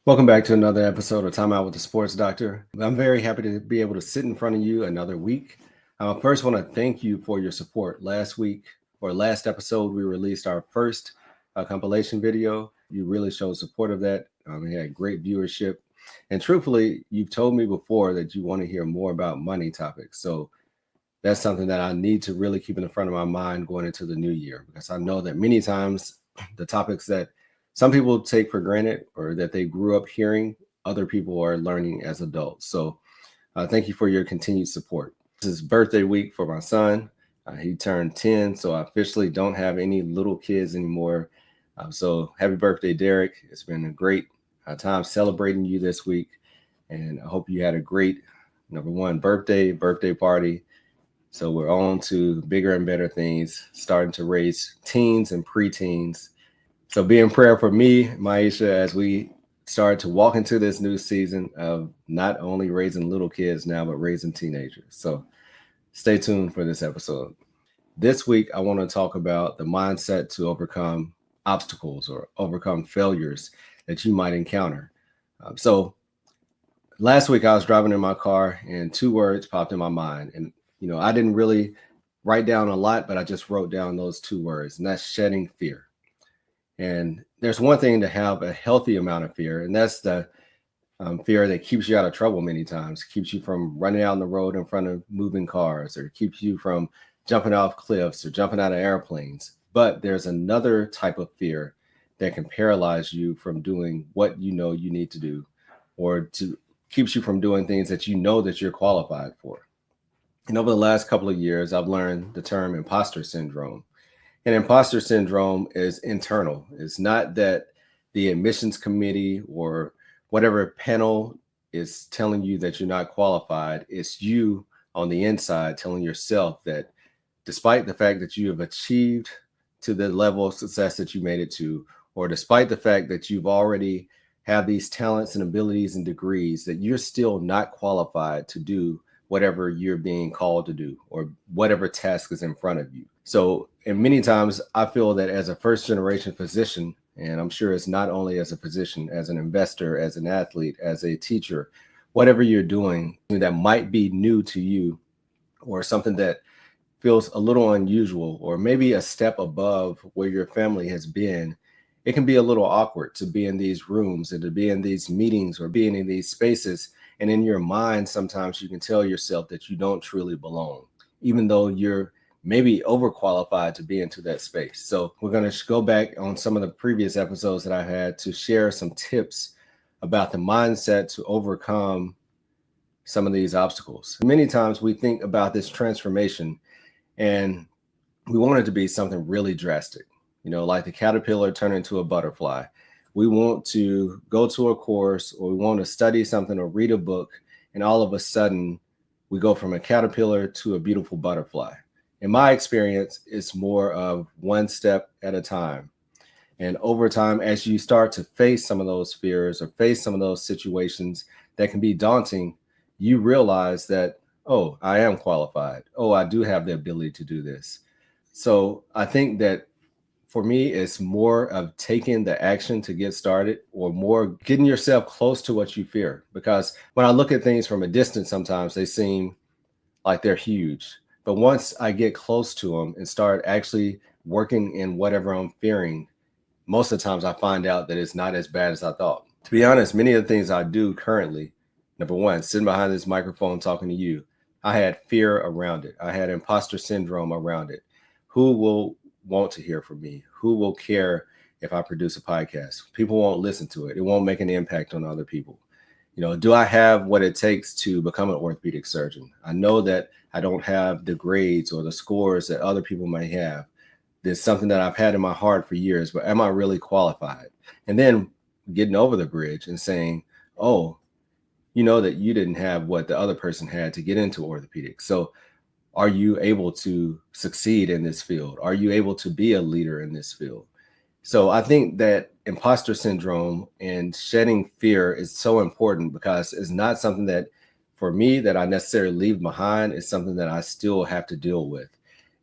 Welcome back to another episode of Time Out with the Sports Doctor. I'm very happy to be able to sit in front of you another week. I first want to thank you for your support. Last episode, we released our first compilation video. You really showed support of that. We had great viewership. And truthfully, you've told me before that you want to hear more about money topics. So that's something that I need to really keep in the front of my mind going into the new year, because I know that many times the topics that some people take for granted or that they grew up hearing, other people are learning as adults. So thank you for your continued support. This is birthday week for my son. He turned 10, so I officially don't have any little kids anymore. So happy birthday, Derrick. It's been a great time celebrating you this week. And I hope you had a great, number one, birthday party. So we're on to bigger and better things, starting to raise teens and preteens. So be in prayer for me, Maisha, as we start to walk into this new season of not only raising little kids now, but raising teenagers. So stay tuned for this episode. This week, I want to talk about the mindset to overcome obstacles or overcome failures that you might encounter. So last week, I was driving in my car and two words popped in my mind. And, I didn't really write down a lot, but I just wrote down those two words, and that's shedding fear. And there's one thing to have a healthy amount of fear, and that's the fear that keeps you out of trouble many times, keeps you from running out on the road in front of moving cars, or keeps you from jumping off cliffs or jumping out of airplanes. But there's another type of fear that can paralyze you from doing what you know you need to do, or to keeps you from doing things that you know that you're qualified for. And over the last couple of years, I've learned the term imposter syndrome. And imposter syndrome is internal. It's not that the admissions committee or whatever panel is telling you that you're not qualified. It's you on the inside telling yourself that despite the fact that you have achieved to the level of success that you made it to, or despite the fact that you've already have these talents and abilities and degrees, that you're still not qualified to do whatever you're being called to do or whatever task is in front of you. So, and many times I feel that as a first generation physician, and I'm sure it's not only as a physician, as an investor, as an athlete, as a teacher, whatever you're doing that might be new to you or something that feels a little unusual or maybe a step above where your family has been, it can be a little awkward to be in these rooms and to be in these meetings or being in these spaces. And in your mind, sometimes you can tell yourself that you don't truly belong, even though you're maybe overqualified to be into that space. So we're going to go back on some of the previous episodes that I had to share some tips about the mindset to overcome some of these obstacles. Many times we think about this transformation and we want it to be something really drastic, like the caterpillar turning into a butterfly. We want to go to a course or we want to study something or read a book, and all of a sudden we go from a caterpillar to a beautiful butterfly. In my experience, it's more of one step at a time. And over time, as you start to face some of those fears or face some of those situations that can be daunting, you realize that, oh, I am qualified. Oh, I do have the ability to do this. So I think that for me, it's more of taking the action to get started or more getting yourself close to what you fear. Because when I look at things from a distance, sometimes they seem like they're huge. But once I get close to them and start actually working in whatever I'm fearing, most of the times I find out that it's not as bad as I thought. To be honest, many of the things I do currently, number one, sitting behind this microphone talking to you, I had fear around it. I had imposter syndrome around it. Who will want to hear from me? Who will care if I produce a podcast? People won't listen to it. It won't make an impact on other people. Do I have what it takes to become an orthopedic surgeon? I know that I don't have the grades or the scores that other people may have. There's something that I've had in my heart for years, but am I really qualified? And then getting over the bridge and saying, oh, you know that you didn't have what the other person had to get into orthopedics. So are you able to succeed in this field? Are you able to be a leader in this field? So I think that imposter syndrome and shedding fear is so important because it's not something that for me that I necessarily leave behind. It's something that I still have to deal with.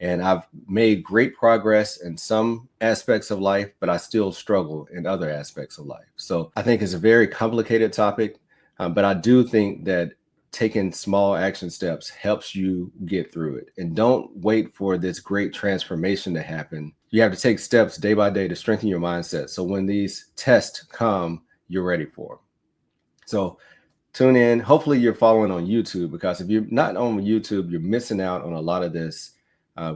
And I've made great progress in some aspects of life, but I still struggle in other aspects of life. So I think it's a very complicated topic, but I do think that taking small action steps helps you get through it. And don't wait for this great transformation to happen. You have to take steps day by day to strengthen your mindset. So when these tests come, you're ready for them. So tune in. Hopefully you're following on YouTube, because if you're not on YouTube, you're missing out on a lot of this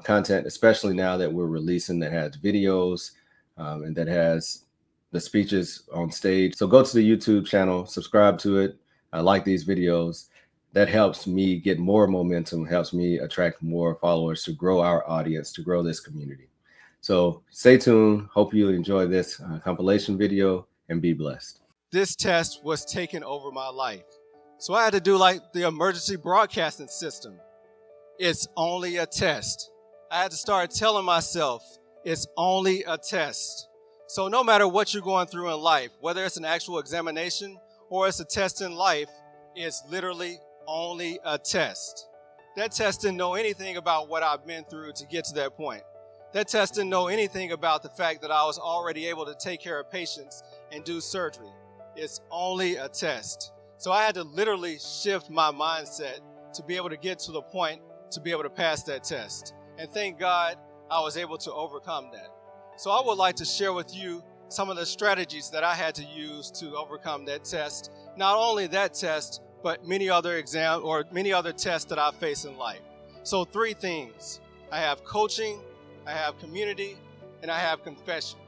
content, especially now that we're releasing that has videos and that has the speeches on stage. So go to the YouTube channel, subscribe to it, like these videos. That helps me get more momentum, helps me attract more followers to grow our audience, to grow this community. So stay tuned. Hope you enjoy this compilation video and be blessed. This test was taking over my life. So I had to do like the emergency broadcasting system. It's only a test. I had to start telling myself it's only a test. So no matter what you're going through in life, whether it's an actual examination or it's a test in life, it's literally only a test. That test didn't know anything about what I've been through to get to that point. That test didn't know anything about the fact that I was already able to take care of patients and do surgery. It's only a test. So I had to literally shift my mindset to be able to get to the point to be able to pass that test. And thank God I was able to overcome that. So I would like to share with you some of the strategies that I had to use to overcome that test. Not only that test, but many other tests that I face in life. So 3 things. I have coaching, I have community, and I have confession.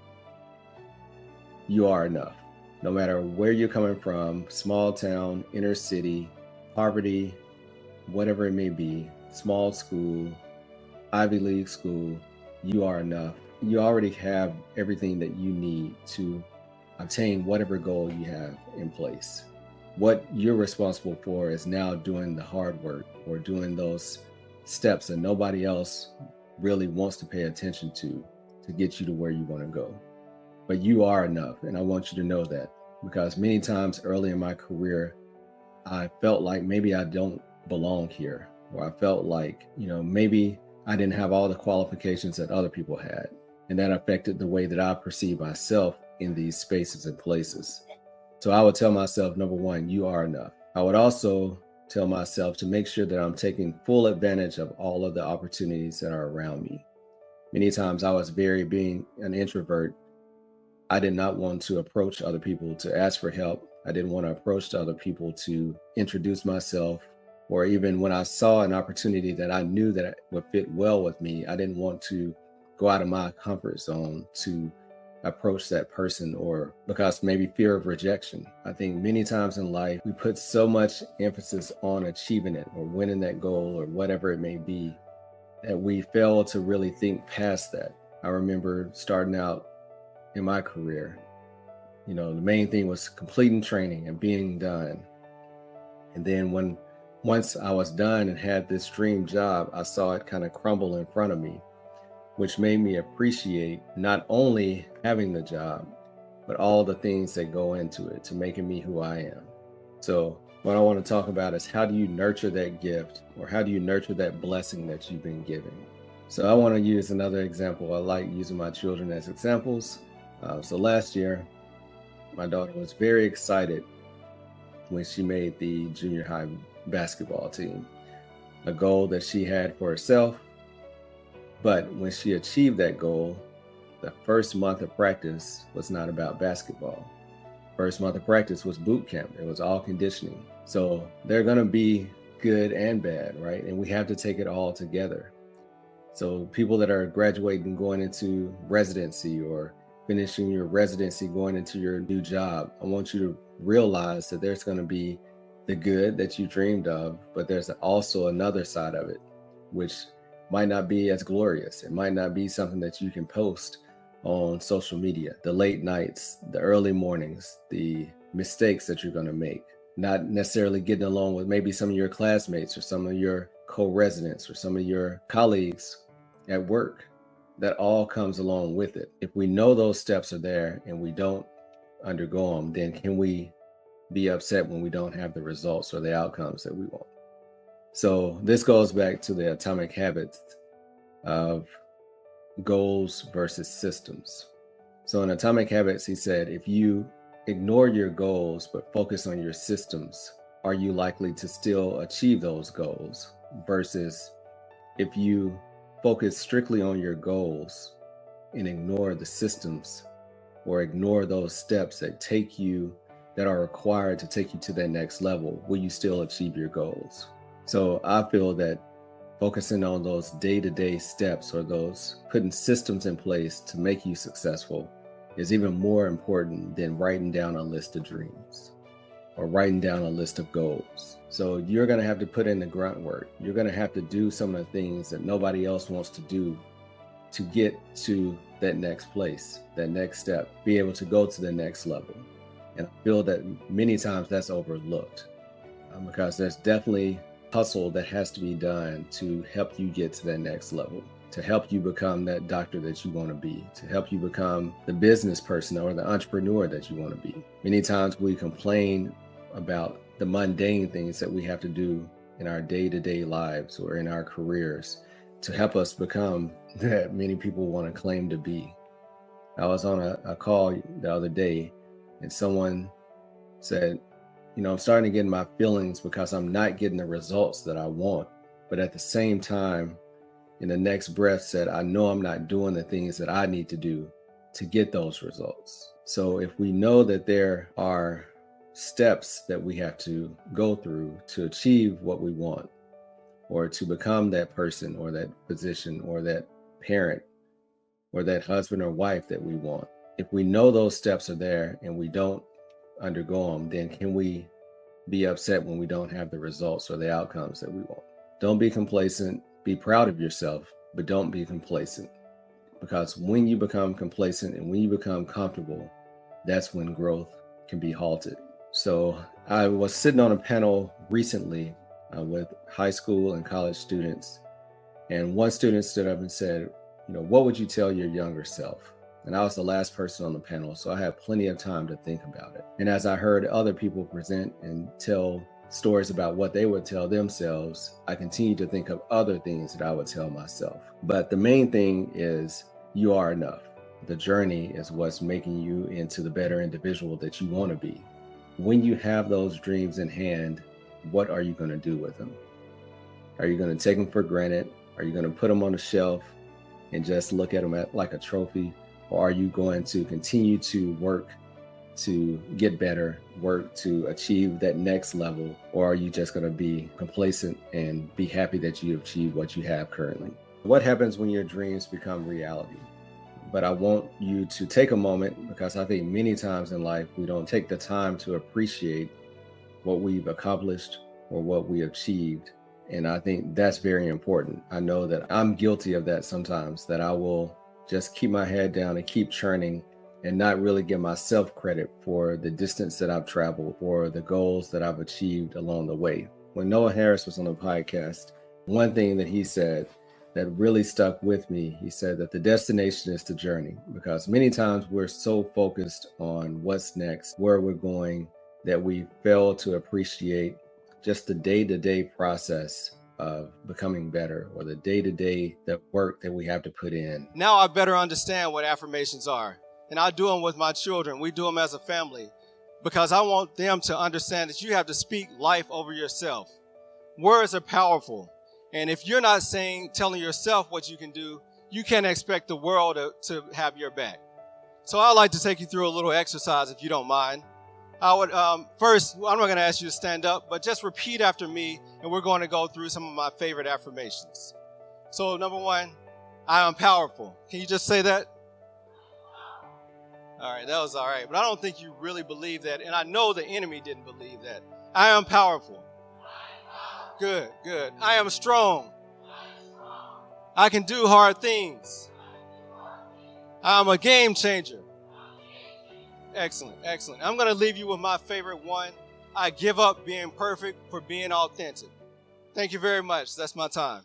You are enough. No matter where you're coming from, small town, inner city, poverty, whatever it may be, small school, Ivy League school, you are enough. You already have everything that you need to obtain whatever goal you have in place. What you're responsible for is now doing the hard work, or doing those steps that nobody else really wants to pay attention to get you to where you want to go. But you are enough, and I want you to know that, because many times early in my career, I felt like maybe I don't belong here, or I felt like, maybe I didn't have all the qualifications that other people had, and that affected the way that I perceive myself in these spaces and places. So I would tell myself, number 1, you are enough. I would also tell myself to make sure that I'm taking full advantage of all of the opportunities that are around me. Many times I was being an introvert, I did not want to approach other people to ask for help. I didn't want to approach other people to introduce myself, or even when I saw an opportunity that I knew that would fit well with me, I didn't want to go out of my comfort zone to approach that person, or because maybe fear of rejection. I think many times in life, we put so much emphasis on achieving it or winning that goal or whatever it may be, that we fail to really think past that. I remember starting out in my career, the main thing was completing training and being done. And then once I was done and had this dream job, I saw it kind of crumble in front of me, which made me appreciate not only having the job, but all the things that go into it to making me who I am. So what I want to talk about is, how do you nurture that gift, or how do you nurture that blessing that you've been given? So I want to use another example. I like using my children as examples. So last year, my daughter was very excited when she made the junior high basketball team, a goal that she had for herself. But when she achieved that goal, the first month of practice was not about basketball. First month of practice was boot camp. It was all conditioning. So they're going to be good and bad, right? And we have to take it all together. So people that are graduating, going into residency, or finishing your residency, going into your new job, I want you to realize that there's going to be the good that you dreamed of, but there's also another side of it, which might not be as glorious. It might not be something that you can post on social media. The late nights, the early mornings, the mistakes that you're going to make, not necessarily getting along with maybe some of your classmates or some of your co-residents or some of your colleagues at work. That all comes along with it. If we know those steps are there and we don't undergo them, then can we be upset when we don't have the results or the outcomes that we want? So this goes back to the atomic habits of goals versus systems. So in Atomic Habits, he said, if you ignore your goals but focus on your systems, are you likely to still achieve those goals? Versus if you focus strictly on your goals and ignore the systems or ignore those steps that are required to take you to that next level, will you still achieve your goals? So I feel that focusing on those day-to-day steps or those putting systems in place to make you successful is even more important than writing down a list of dreams or writing down a list of goals. So you're going to have to put in the grunt work. You're going to have to do some of the things that nobody else wants to do to get to that next place, that next step, be able to go to the next level. And I feel that many times that's overlooked because there's definitely hustle that has to be done to help you get to that next level, to help you become that doctor that you want to be, to help you become the business person or the entrepreneur that you want to be. Many times we complain about the mundane things that we have to do in our day-to-day lives or in our careers to help us become that many people want to claim to be. I was on a call the other day and someone said, I'm starting to get in my feelings because I'm not getting the results that I want. But at the same time, in the next breath said, I know I'm not doing the things that I need to do to get those results. So if we know that there are steps that we have to go through to achieve what we want, or to become that person or that position or that parent or that husband or wife that we want, if we know those steps are there and we don't undergo them, then can we be upset when we don't have the results or the outcomes that we want? Don't be complacent. Be proud of yourself, but don't be complacent. Because when you become complacent and when you become comfortable, that's when growth can be halted. So I was sitting on a panel recently with high school and college students, and one student stood up and said, what would you tell your younger self? And I was the last person on the panel, so I had plenty of time to think about it. And as I heard other people present and tell stories about what they would tell themselves, I continued to think of other things that I would tell myself. But the main thing is you are enough. The journey is what's making you into the better individual that you want to be. When you have those dreams in hand, what are you going to do with them? Are you going to take them for granted? Are you going to put them on the shelf and just look at them like a trophy? Or are you going to continue to work to get better, work to achieve that next level? Or are you just going to be complacent and be happy that you achieved what you have currently? What happens when your dreams become reality? But I want you to take a moment, because I think many times in life, we don't take the time to appreciate what we've accomplished or what we achieved. And I think that's very important. I know that I'm guilty of that sometimes, that I will just keep my head down and keep churning and not really give myself credit for the distance that I've traveled or the goals that I've achieved along the way. When Noah Harris was on the podcast, one thing that he said that really stuck with me, he said that the destination is the journey, because many times we're so focused on what's next, where we're going, that we fail to appreciate just the day-to-day process of becoming better, or the day-to-day work that we have to put in. Now I better understand what affirmations are. And I do them with my children. We do them as a family, because I want them to understand that you have to speak life over yourself. Words are powerful. And if you're not telling yourself what you can do, you can't expect the world to have your back. So I'd like to take you through a little exercise, if you don't mind. I would first, I'm not going to ask you to stand up, but just repeat after me, and we're going to go through some of my favorite affirmations. So number one, I am powerful. Can you just say that? All right, that was all right. But I don't think you really believe that, and I know the enemy didn't believe that. I am powerful. Good, good. I am strong. I can do hard things. I'm a game changer. Excellent, excellent. I'm going to leave you with my favorite one. I give up being perfect for being authentic. Thank you very much. That's my time.